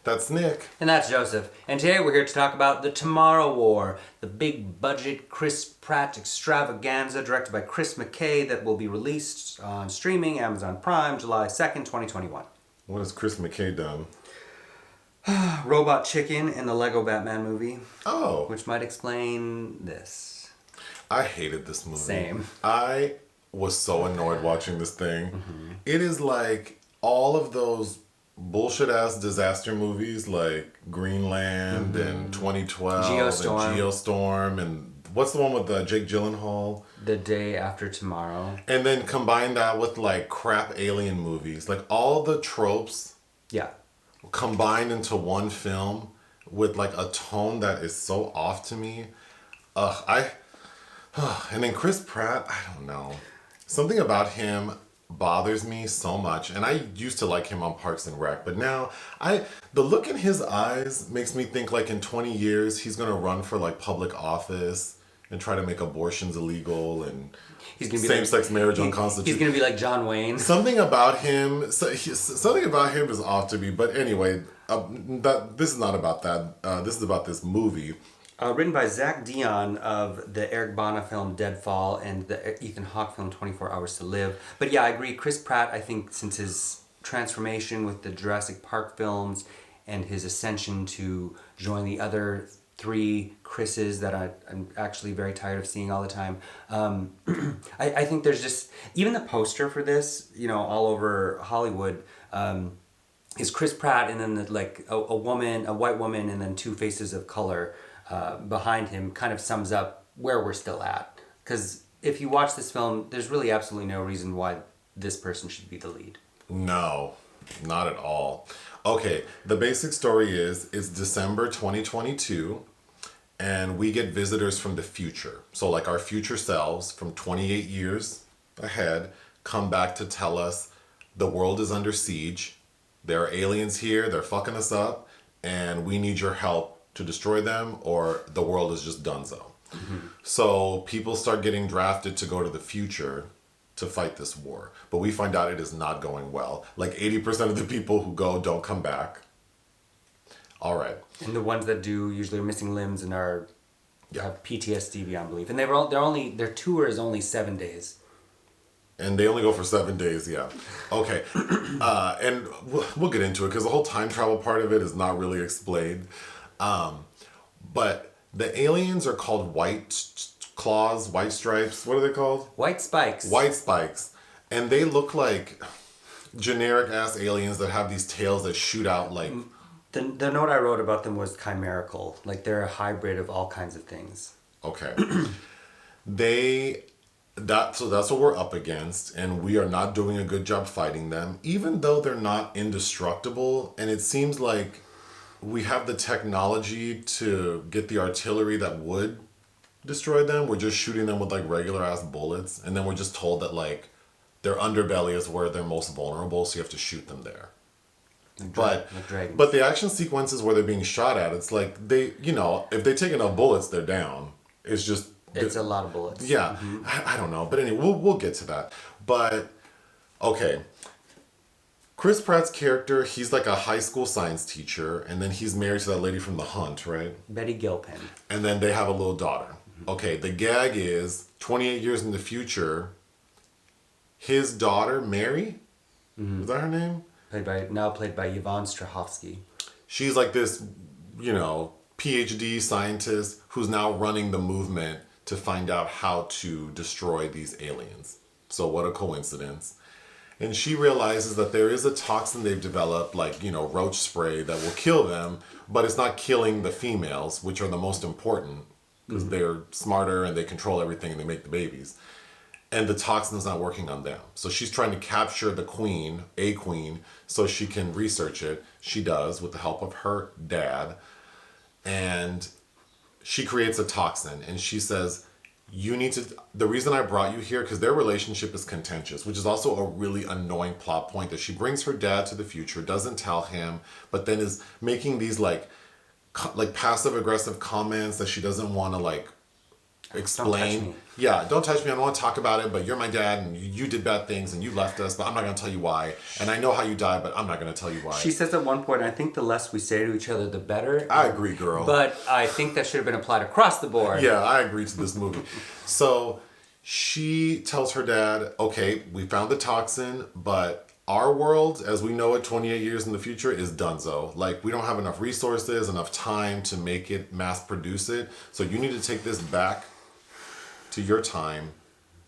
That's Nick. And that's Joseph. And today we're here to talk about The Tomorrow War, the big budget Chris Pratt extravaganza directed by Chris McKay that will be released on streaming, Amazon Prime, July 2nd, 2021. What has Chris McKay done? Robot Chicken in the Lego Batman movie. Oh. Which might explain this. I hated this movie. Same. I was so annoyed watching this thing. Mm-hmm. It is like all of those bullshit ass disaster movies like Greenland and 2012 Geostorm. and Geostorm and what's the one with Jake Gyllenhaal? The Day After Tomorrow. And then combine that with like crap alien movies. Like all the tropes combined into one film with like a tone that is so off to me. And then Chris Pratt, I don't know. Something about him bothers me so much. And I used to like him on Parks and Rec, but now the look in his eyes makes me think like in 20 years he's gonna run for like public office and try to make abortions illegal and same-sex marriage unconstitutional. He's gonna be like John Wayne. Something about him is off to me. But anyway, this is not about that. This is about this movie. Written by Zach Dion of the Eric Bana film Deadfall and the Ethan Hawke film 24 Hours to Live. But yeah, I agree. Chris Pratt, I think since his transformation with the Jurassic Park films and his ascension to join the other three Chris's that I'm actually very tired of seeing all the time. I think there's just, even the poster for this, all over Hollywood, is Chris Pratt and then a white woman and then two faces of color behind him kind of sums up where we're still at. Because if you watch this film, there's really absolutely no reason why this person should be the lead. No, not at all. Okay, the basic story is it's December 2022 and we get visitors from the future. So like our future selves from 28 years ahead come back to tell us the world is under siege. There are aliens here, they're fucking us up, and we need your help to destroy them or the world is just donezo. Mm-hmm. So people start getting drafted to go to the future to fight this war. But we find out it is not going well. Like 80% of the people who go don't come back. All right. And the ones that do usually are missing limbs and have PTSD beyond belief. And their tour is only 7 days. And they only go for 7 days, yeah. Okay. And we'll get into it because the whole time travel part of it is not really explained. But the aliens are called white claws, white stripes. What are they called? White spikes. White spikes. And they look like generic ass aliens that have these tails that shoot out like... The note I wrote about them was chimerical. Like they're a hybrid of all kinds of things. Okay. So that's what we're up against, and we are not doing a good job fighting them, even though they're not indestructible. And it seems like we have the technology to get the artillery that would destroy them. We're just shooting them with like regular ass bullets, and then we're just told that like their underbelly is where they're most vulnerable, so you have to shoot them there. But the action sequences where they're being shot at, it's like if they take enough bullets, they're down. It's a lot of bullets. Yeah, mm-hmm. I don't know, but anyway, we'll get to that. But okay, Chris Pratt's character, he's like a high school science teacher, and then he's married to that lady from The Hunt, right? Betty Gilpin. And then they have a little daughter. Mm-hmm. Okay, the gag is 28 years in the future, his daughter Mary, is that her name? Played by Yvonne Strahovski. She's like this, PhD scientist who's now running the movement to find out how to destroy these aliens. So what a coincidence. And she realizes that there is a toxin they've developed, like, roach spray that will kill them, but it's not killing the females, which are the most important because they're smarter and they control everything and they make the babies. And the toxin is not working on them. So she's trying to capture the queen, so she can research it. She does with the help of her dad. And she creates a toxin and she says, the reason I brought you here, because their relationship is contentious, which is also a really annoying plot point that she brings her dad to the future, doesn't tell him, but then is making these like passive aggressive comments that she doesn't want to explain. me. Yeah, don't touch me. I don't want to talk about it, but you're my dad and you did bad things and you left us, but I'm not going to tell you why. And I know how you died, but I'm not going to tell you why. She says at one point, I think the less we say to each other, the better. I agree, girl. But I think that should have been applied across the board. Yeah, I agree to this movie. So she tells her dad, okay, we found the toxin, but our world, as we know it 28 years in the future, is donezo. Like, we don't have enough resources, enough time to make it, mass produce it. So you need to take this back to your time,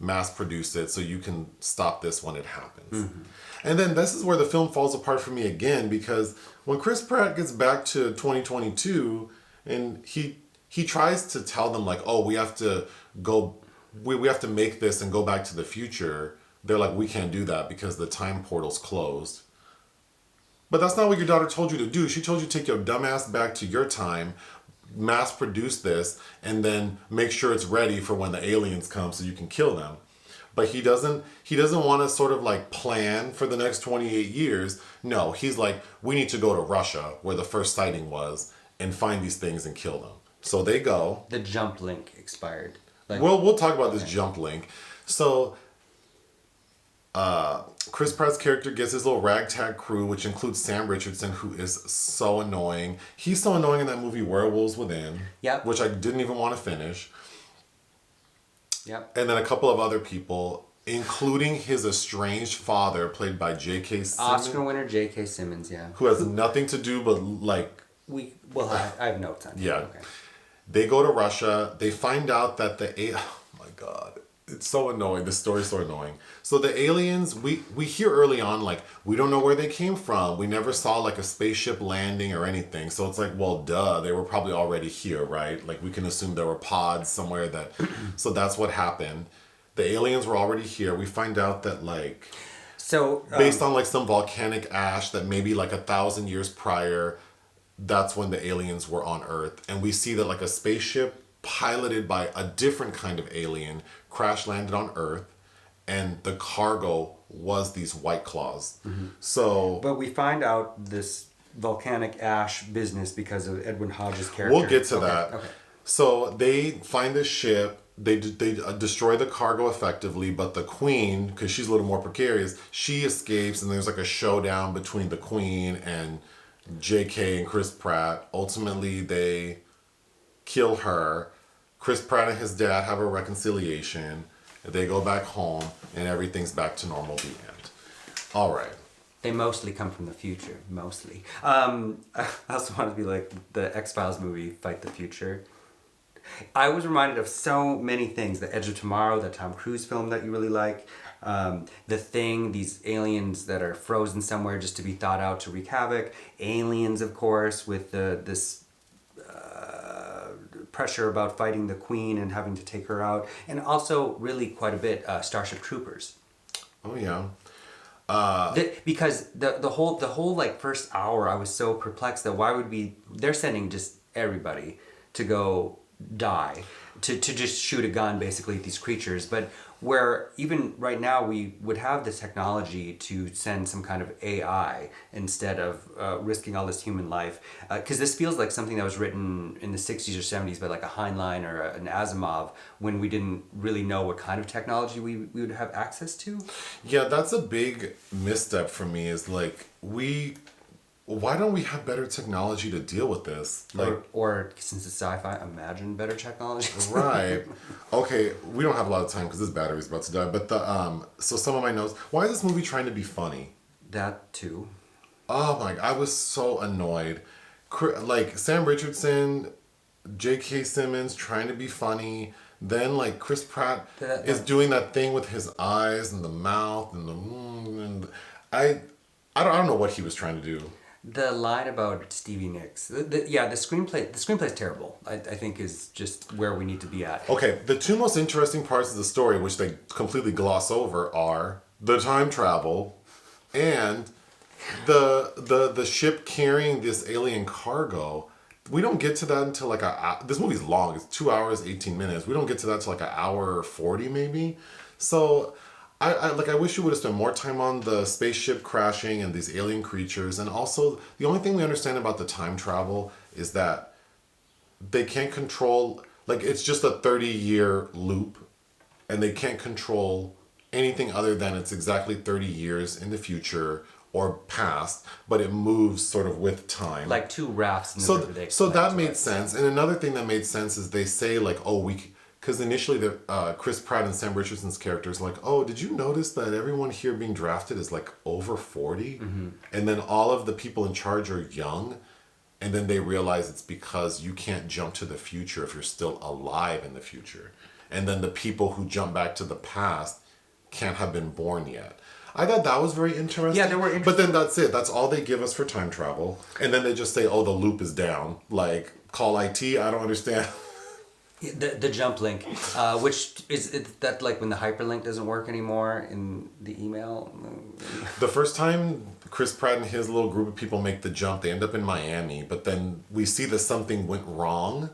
mass produce it, so you can stop this when it happens. Mm-hmm. And then this is where the film falls apart for me again, because when Chris Pratt gets back to 2022, and he tries to tell them, like, oh, we have to go, we have to make this and go back to the future. They're like, we can't do that because the time portal's closed. But that's not what your daughter told you to do. She told you to take your dumbass back to your time, mass produce this, and then make sure it's ready for when the aliens come so you can kill them. But he doesn't want to sort of like plan for the next 28 years. No, he's like, we need to go to Russia, where the first sighting was, and find these things and kill them. So they go. The jump link expired. Like, well, we'll talk about this jump link. So Chris Pratt's character gets his little ragtag crew, which includes Sam Richardson, who is so annoying. He's so annoying in that movie Werewolves Within, yep. which I didn't even want to finish. Yep. And then a couple of other people, including his estranged father, played by J.K. Simmons. Oscar winner J.K. Simmons, yeah. Who has nothing to do but like... I have notes on it. Yeah. Okay. They go to Russia. They find out that oh my God. It's so annoying. This story's so annoying. So the aliens, we hear early on, like, we don't know where they came from. We never saw, like, a spaceship landing or anything. So it's like, well, duh. They were probably already here, right? Like, we can assume there were pods somewhere that... So that's what happened. The aliens were already here. We find out that, like... So... based on, like, some volcanic ash that maybe, like, 1,000 years prior, that's when the aliens were on Earth. And we see that, like, a spaceship piloted by a different kind of alien crash landed on Earth, and the cargo was these White Claws. Mm-hmm. So, but we find out this volcanic ash business because of Edwin Hodge's character. We'll get to that. Okay. So they find this ship. They destroy the cargo effectively, but the queen, because she's a little more precarious, she escapes, and there's like a showdown between the queen and J.K. and Chris Pratt. Ultimately, they kill her. Chris Pratt and his dad have a reconciliation. They go back home, and everything's back to normal. The end. All right. They mostly come from the future. Mostly. I also want to be like the X-Files movie, Fight the Future. I was reminded of so many things. The Edge of Tomorrow, the Tom Cruise film that you really like. The Thing, these aliens that are frozen somewhere just to be thawed out to wreak havoc. Aliens, of course, with this pressure about fighting the queen and having to take her out. And also, really quite a bit, Starship Troopers. Oh, yeah. Because the whole like first hour, I was so perplexed that they're sending just everybody to go die, to just shoot a gun basically at these creatures. But where even right now we would have the technology to send some kind of AI instead of risking all this human life, because this feels like something that was written in the 60s or 70s by like a Heinlein or an Asimov, when we didn't really know what kind of technology we would have access to. Yeah, that's a big misstep for me, is like, why don't we have better technology to deal with this? Like, or since it's sci-fi, imagine better technology. Right. Okay, we don't have a lot of time because this battery's about to die. But so some of my notes. Why is this movie trying to be funny? That too. Oh my! I was so annoyed. Like Sam Richardson, J.K. Simmons trying to be funny. Then like Chris Pratt is doing that thing with his eyes and the mouth and I don't know what he was trying to do. The line about Stevie Nicks, the screenplay is terrible. I think is just where we need to be at. Okay, the two most interesting parts of the story, which they completely gloss over, are the time travel and the ship carrying this alien cargo. We don't get to that until like this movie's long. It's 2 hours, 18 minutes. We don't get to that until like 1 hour 40 maybe. So I wish you would have spent more time on the spaceship crashing and these alien creatures. And also, the only thing we understand about the time travel is that they can't control... Like, it's just a 30-year loop, and they can't control anything other than it's exactly 30 years in the future or past, but it moves sort of with time. Like two rafts in the So, river they so explained that to made us. sense. And another thing that made sense is they say, like, oh, because initially Chris Pratt and Sam Richardson's characters like, oh, did you notice that everyone here being drafted is like over 40? Mm-hmm. And then all of the people in charge are young. And then they realize it's because you can't jump to the future if you're still alive in the future. And then the people who jump back to the past can't have been born yet. I thought that was very interesting. Yeah, they were But then that's it. That's all they give us for time travel. And then they just say, oh, the loop is down. Like, call IT. I don't understand. The jump link, which is that like when the hyperlink doesn't work anymore in the email. The first time Chris Pratt and his little group of people make the jump, they end up in Miami. But then we see that something went wrong.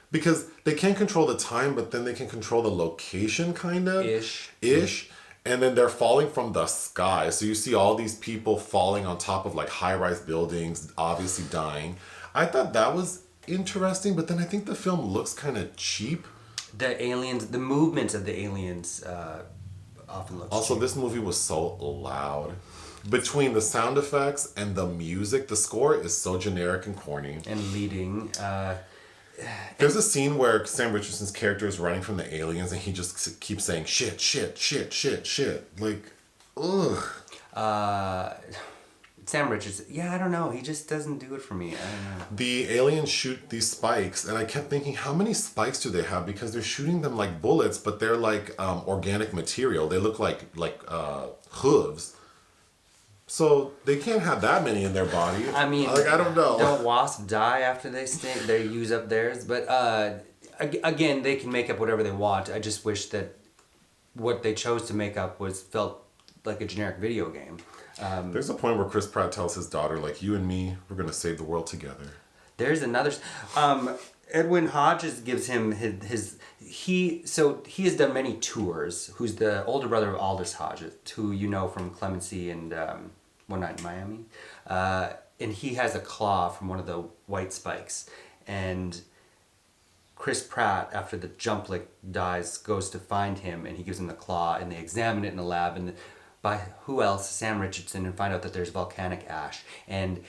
Because they can't control the time, but then they can control the location, kind of. Ish. And then they're falling from the sky. So you see all these people falling on top of like high-rise buildings, obviously dying. I thought that was interesting, but then I think the film looks kind of cheap. The movements of the aliens often look Also, cheap. this movie was so loud. Between the sound effects and the music, the score is so generic and corny. And leading. There's a scene where Sam Richardson's character is running from the aliens and he just keeps saying shit, shit, shit, shit, shit. Like, ugh. Sam Richardson. Yeah, I don't know. He just doesn't do it for me. I don't know. The aliens shoot these spikes, and I kept thinking, how many spikes do they have? Because they're shooting them like bullets, but they're like organic material. They look like hooves. So they can't have that many in their body. I mean, like, I don't know. Don't wasps die after they sting? They use up theirs, but again, they can make up whatever they want. I just wish that what they chose to make up felt like a generic video game. There's a point where Chris Pratt tells his daughter, like, you and me, we're gonna save the world together. There's another. Edwin Hodges gives him he has done many tours. Who's the older brother of Aldous Hodges, who you know from Clemency and One Night in Miami, and he has a claw from one of the white spikes, and Chris Pratt, after the jump lick dies, goes to find him, and he gives him the claw, and they examine it in the lab, and by who else? Sam Richardson, and find out that there's volcanic ash. And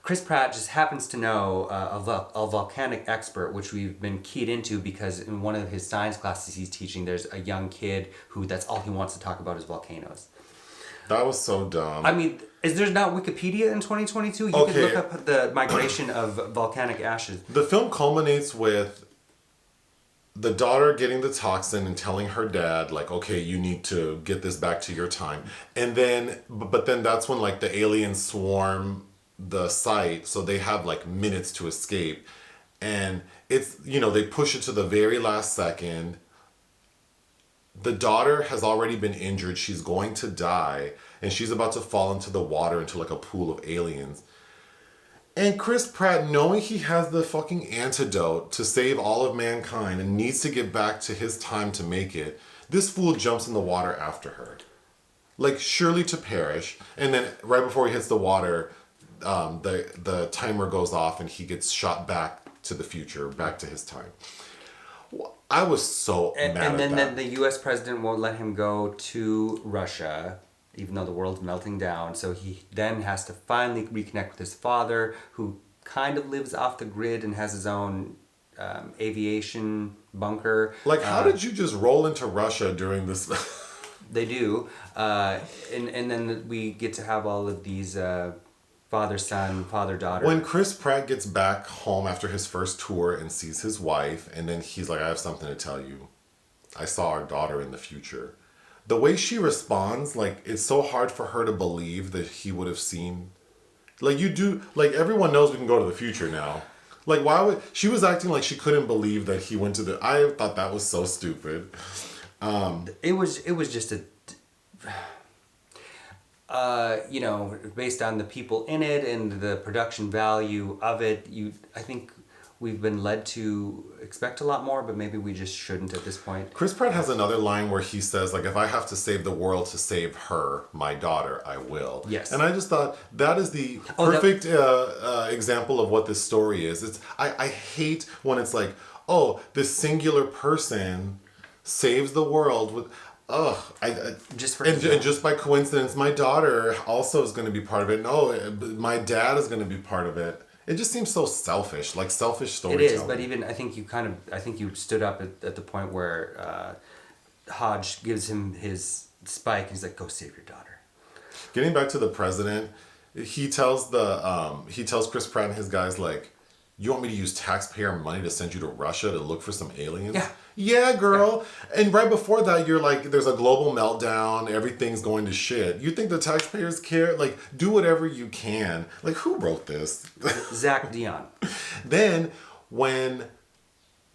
Chris Pratt just happens to know a volcanic expert, which we've been keyed into because in one of his science classes he's teaching, there's a young kid who that's all he wants to talk about is volcanoes. That was so dumb. I mean, is there not Wikipedia in 2022? You could look up the migration of volcanic ashes. The film culminates with the daughter getting the toxin and telling her dad, like, okay, you need to get this back to your time. And then, but then that's when, like, the aliens swarm the site, so they have, like, minutes to escape. And it's, they push it to the very last second. The daughter has already been injured. She's going to die. And she's about to fall into the water, into, like, a pool of aliens. And Chris Pratt, knowing he has the fucking antidote to save all of mankind and needs to get back to his time to make it, this fool jumps in the water after her. Like, surely to perish. And then right before he hits the water, the timer goes off and he gets shot back to the future, back to his time. I was so mad at that. And then the U.S. president won't let him go to Russia, even though the world's melting down. So he then has to finally reconnect with his father, who kind of lives off the grid and has his own aviation bunker. Like, how did you just roll into Russia during this? They do. And then we get to have all of these father-son, father-daughter. When Chris Pratt gets back home after his first tour and sees his wife, and then he's like, I have something to tell you. I saw our daughter in the future. The way she responds, like, it's so hard for her to believe that he would have seen. Like, everyone knows we can go to the future now. Like, why would... She was acting like she couldn't believe that he went to the... I thought that was so stupid. It was just a... based on the people in it and the production value of it, I think we've been led to expect a lot more, but maybe we just shouldn't at this point. Chris Pratt has another line where he says, like, if I have to save the world to save her, my daughter, I will. Yes. And I just thought that is the perfect example of what this story is. I hate when it's like, oh, this singular person saves the world with, Just for and just by coincidence, my daughter also is going to be part of it. No, my dad is going to be part of it. It just seems so selfish, like selfish storytelling. It is, but even I think you stood up at the point where Hodge gives him his spike and he's like, "Go save your daughter." Getting back to the president, he tells Chris Pratt and his guys, like, you want me to use taxpayer money to send you to Russia to look for some aliens? Yeah. Yeah, girl. Yeah. And right before that, you're like, there's a global meltdown. Everything's going to shit. You think the taxpayers care? Like, do whatever you can. Like, who wrote this? Zach Dion. Then, when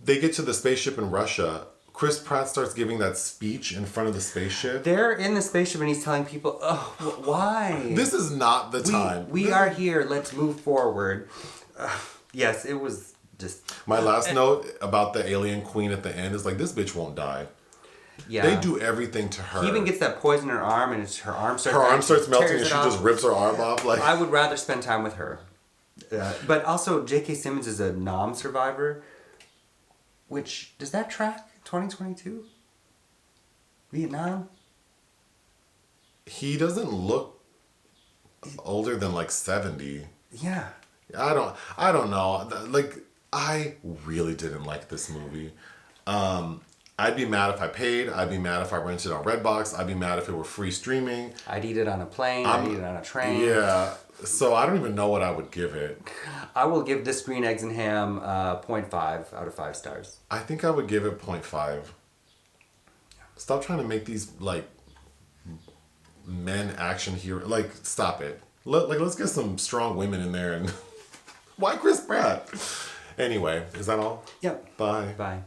they get to the spaceship in Russia, Chris Pratt starts giving that speech in front of the spaceship. They're in the spaceship and he's telling people, oh, why? This is not the time. We are here. Let's move forward. Yes, it was just... My last note about the alien queen at the end is like, this bitch won't die. Yeah. They do everything to her. He even gets that poison in her arm and her arm starts melting and she just rips her arm off. Like, I would rather spend time with her. But also, J.K. Simmons is a survivor, which, does that track 2022? Vietnam? He doesn't look older than like 70. Yeah. I don't know. Like, I really didn't like this movie. I'd be mad if I paid. I'd be mad if I rented on Redbox. I'd be mad if it were free streaming. I'd eat it on a plane. I'd eat it on a train. Yeah. So I don't even know what I would give it. I will give this Green Eggs and Ham 0.5 out of 5 stars. I think I would give it 0.5. Stop trying to make these, like, men action hero. Like, stop it. Let's get some strong women in there. And why Chris Pratt? Anyway, is that all? Yep. Bye. Bye.